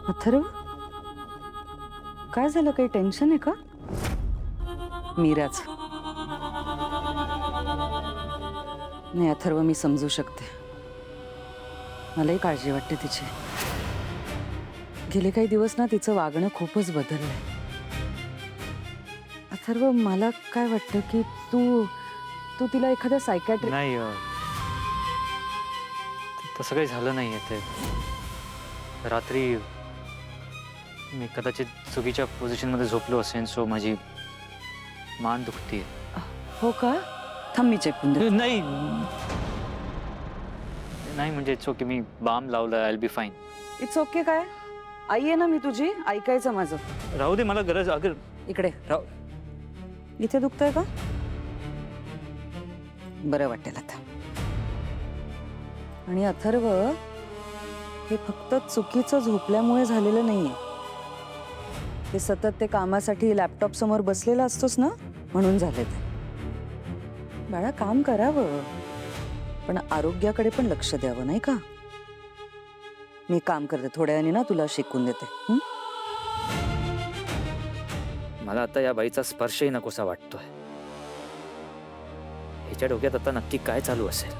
अथर्व, काय झालं? काही टेन्शन आहे का? मीराच नाही अथर्व, मी समजू शकते. मलाही काळजी वाटते तिची. गेले काही दिवस ना तिचं वागणं खूपच बदललंय. अथर्व, मला काय वाटतं की तू तू तिला एखाद्या सायकॅट्रिस्ट. नाही, तसं काही झालं नाहीये. ते रात्री मी कदाचित चुकीच्या पोझिशनमध्ये झोपलो असेल, सो माझी मान दुखतीये. हो का? थांब मी चेक करून देते. नाही नाही, म्हणजे इट्स ओके. मी बाम लावलं. I will be fine. It's okay. काय आई आहे ना मी तुझी, ऐकायचं माझं. राहू दे, मला गरज. अगर इकडे राहू. इथे दुखतंय का? बरं वाटेल आता. आणि अथर्व, हे फक्त चुकीचं झोपल्यामुळे झालेलं नाहीये. ते सतत ते कामासाठी लॅपटॉप समोर बसलेला असतोस ना, म्हणून झाले ते. बाळा, काम करावं पण आरोग्याकडे पण लक्ष द्यावं, नाही का? मी काम करते, थोड्या वेळाने ना तुला शिकवून देते. मला आता या बाईचा स्पर्शही नकोसा वाटतोय. हिच्या डोक्यात आता नक्की काय चालू असेल?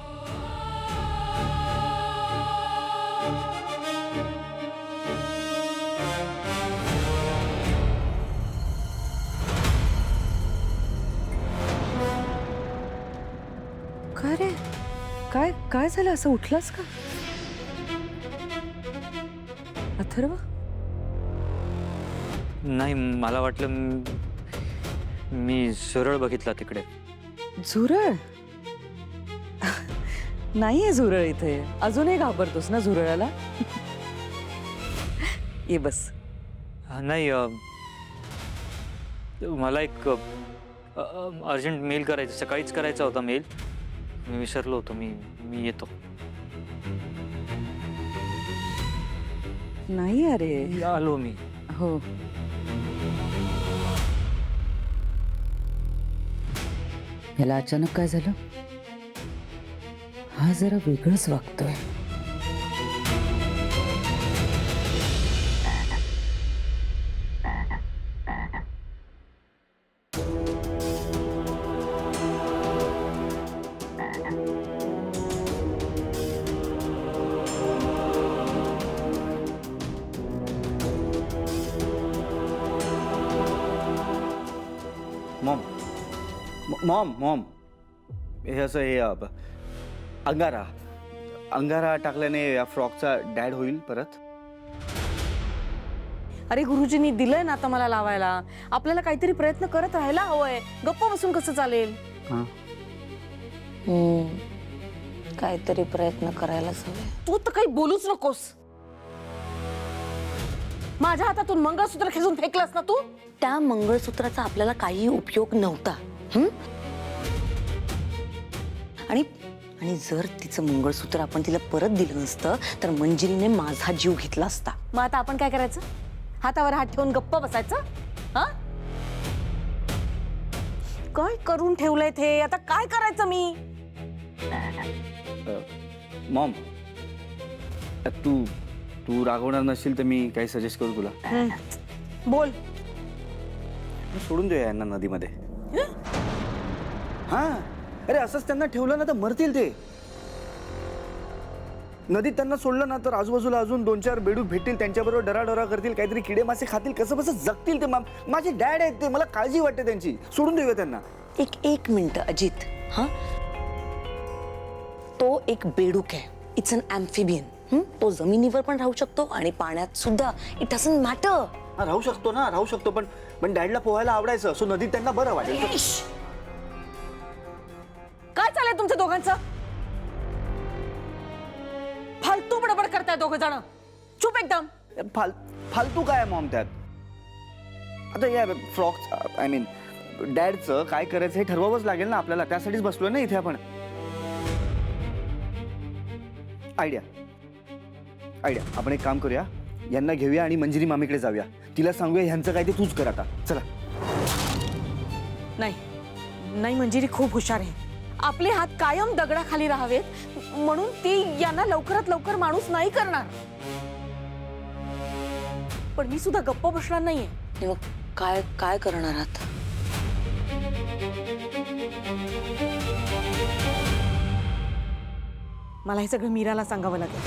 काय रे? काय काय झालं? असं उठलास का अथर्व? नाही, मला वाटलं मी सरळ बघितला तिकडे. झुरळ? नाहीये झुरळ इथे. अजूनही घाबरतोस ना झुरळाला? ये बस. नाही, मला एक अर्जंट मेल करायचं. सकाळीच करायचा होता मेल. मी विसरलो होतो. मी येतो. नाही अरे. आलो मी. हो. याला अचानक काय झालं? हा जरा वेगळंच वागतोय. मॉम मॉम मॉम हे असं हे अंगारा अंगारा टाकल्याने या फ्रॉकचा डॅड होईल परत. अरे गुरुजींनी दिलंय ना आता मला लावायला. आपल्याला काहीतरी प्रयत्न करत राहायला हवंय. गप्प बसून कसं चालेल? काहीतरी प्रयत्न करायलाच हवे. तू तर काही बोलूच नकोस. माझ्या हातातून मंगळसूत्र खेचून फेकलंस ना तू. त्या मंगळसूत्राचा आपल्याला काही उपयोग नव्हता. आणि आणि जर तिचं मंगळसूत्र आपण तिला परत दिलं नसतं तर मंजिरीने माझा जीव घेतला असता. मग आता आपण काय करायचं? हातावर हात ठेवून गप्प बसायचं? हा, काय करून ठेवलंय ते? आता काय करायचं मी? मॉम तू तू रागवणार नसशील तर मी काही सजेस्ट करू तुला? बोल. सोडून देऊया यांना नदीमध्ये. हा, अरे असंच त्यांना ठेवलं ना तर मरतील ते. नदीत त्यांना सोडलं ना तर आजूबाजूला अजून 2-4 बेडूक भेटतील, त्यांच्याबरोबर डराडरा करतील, काहीतरी किडे मासे खातील, कसं बसं जगतील ते. माझे डॅड आहेत ते, मला काळजी वाटते त्यांची. सोडून देऊया त्यांना. एक मिनिट अजित. हा, तो एक बेडूक आहे. It's an amphibian. तो जमिनीवर पण राहू शकतो आणि पाण्यात सुद्धा. It doesn't matter. राहू शकतो ना, राहू शकतो, पण डॅडला पोहायला आवडायचं, सो नदीत त्यांना बरं वाटेल. काय चाललंय तुमच्या दोघांचं? फालतू बडबड करताय दोघ जण. चुप एकदम. फालतू काय मॉम त्यात? आता या फ्रॉक आय मीन डॅडचं काय करायचं हे ठरवावंच लागेल ना आपल्याला. त्यासाठीच बसलोय ना इथे आपण. आयडिया आपण एक काम करूया, यांना घेऊया आणि मंजिरी मामीकडे जाऊया. तिला सांगूया ह्यांचं काय ते तूच कर आता. चला. नाही, मंजिरी खूप हुशार आहे. आपले हात कायम दगडाखाली राहावेत म्हणून ती यांना लवकरात लवकर माणूस नाही करणार. पण मी सुद्धा गप्प बसणार नाहीये. आणि मग काय काय करणार आता? मला हे सगळं मीराला सांगावं लागेल.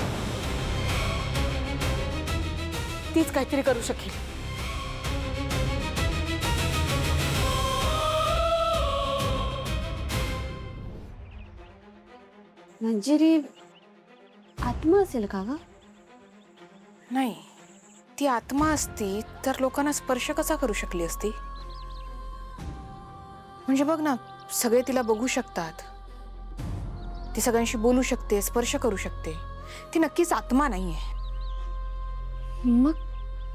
तीच काहीतरी करू शकेल. मंजिरी आत्मा असेल का ग? नाही, ती आत्मा असती तर लोकांना स्पर्श कसा करू शकली असती? म्हणजे बघ ना, सगळे तिला बघू शकतात, ती सगळ्यांशी बोलू शकते, स्पर्श करू शकते. ती नक्कीच आत्मा नाहीये. मग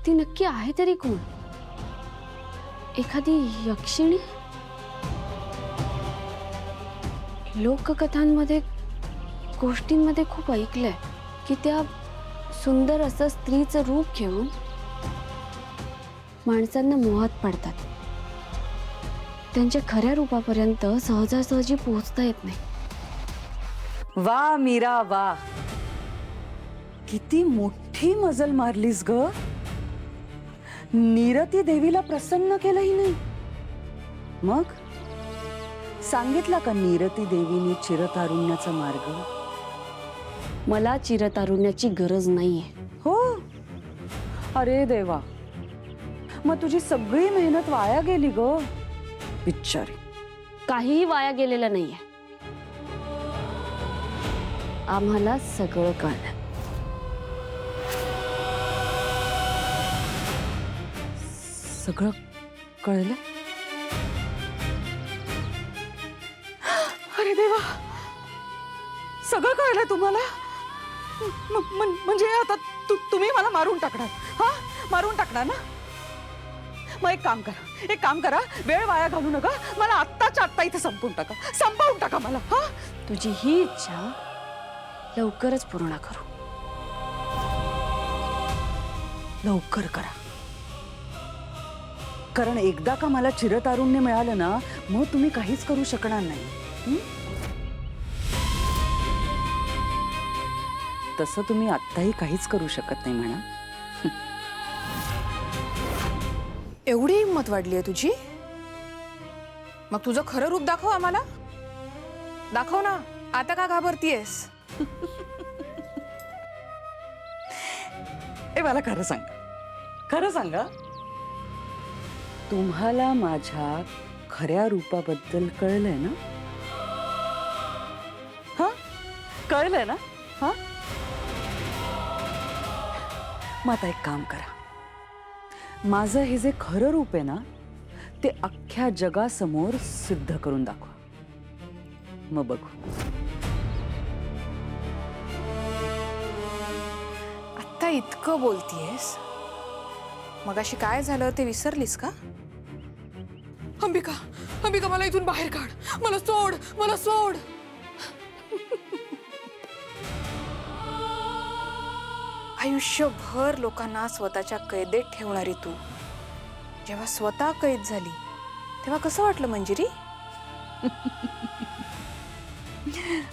ती नक्की आहे तरी कोण? एखादी यक्षिणी? लोककथांमध्ये, गोष्टींमध्ये खूप ऐकलंय की त्या सुंदर असं स्त्रीचं रूप घेऊन माणसांना मोहात पडतात. त्यांच्या खऱ्या रूपापर्यंत सहजासहजी पोहोचता येत नाही. वा मीरा वा, किती मोठी मजल मारलीस ग. नीरती देवीला प्रसन्न केलंही नाही. मग सांगितला का नीरती देवीने चिरतारुण्याचा मार्ग? मला चिरतारुण्याची गरज नाहीये. हो, अरे देवा, मग तुझी सगळी मेहनत वाया गेली ग बिचारी. काहीही वाया गेलेलं नाहीये. आम्हाला सगळं कळलं. सगळं कळलं? अरे देवा, सगळं कळलं तुम्हाला? म्हणजे आता तुम्ही मला मारून टाकणार? हा, मारून टाकणार ना? मग एक काम करा, वेळ वाया घालू नका. मला आत्ताच्या आत्ता इथे संपवून टाका मला. हा, तुझी ही इच्छा लवकरच पूर्ण करू. लवकर करा, कारण एकदा का मला चिरतारुण्य मिळालं ना, मग तुम्ही काहीच करू शकणार नाही. हं? तसं तुम्ही आत्ताही काहीच करू शकत नाही म्हणा. एवढी हिंमत वाढली आहे तुझी? मग तुझं खरं रूप दाखव आम्हाला. दाखव ना, आता का घाबरतीयस? मला खरं सांगा, तुम्हाला माझ्या खऱ्या रूपाबद्दल कळलंय ना? हा, कळलंय ना? हा, मग आता एक काम करा, माझं हे जे खरं रूप आहे ना, ते अख्ख्या जगासमोर सिद्ध करून दाखवा. मग बघू. आता इतकं बोलतीयस, मगाशी काय झालं ते विसरलीस का? अंबिका, अंबिका, मला इथून बाहेर काढ. मला सोड, मला सोड. आयुष्यभर लोकांना स्वतःच्या कैदेत ठेवणारी तू जेव्हा स्वतः कैद झाली तेव्हा कसं वाटलं मंजिरी?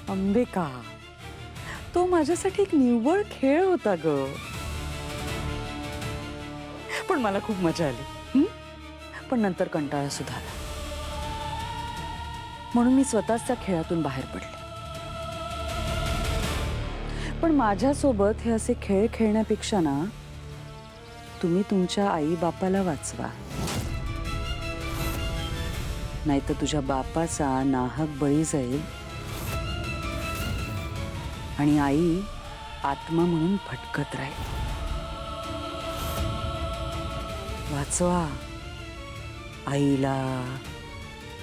अंबिका, तो माझ्यासाठी एक निव्वळ खेळ होता ग. पण मला खूप मजा आली. पण नंतर कंटाळा सुद्धा आला. म्हणून मी स्वतःच्या खेळातून बाहेर पडले. पण माझ्यासोबत हे असे खेळ खेळण्यापेक्षा ना, तुम्ही तुमच्या आई बापाला वाचवा. नाहीतर तुझ्या बापाचा नाहक बळी जाईल आणि आई आत्मा म्हणून भटकत राहील. वाचवा आईला,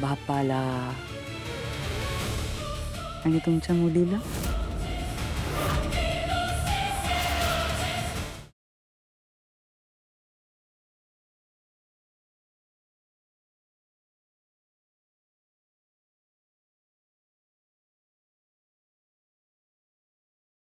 बापाला आणि तुमच्या मुलीला.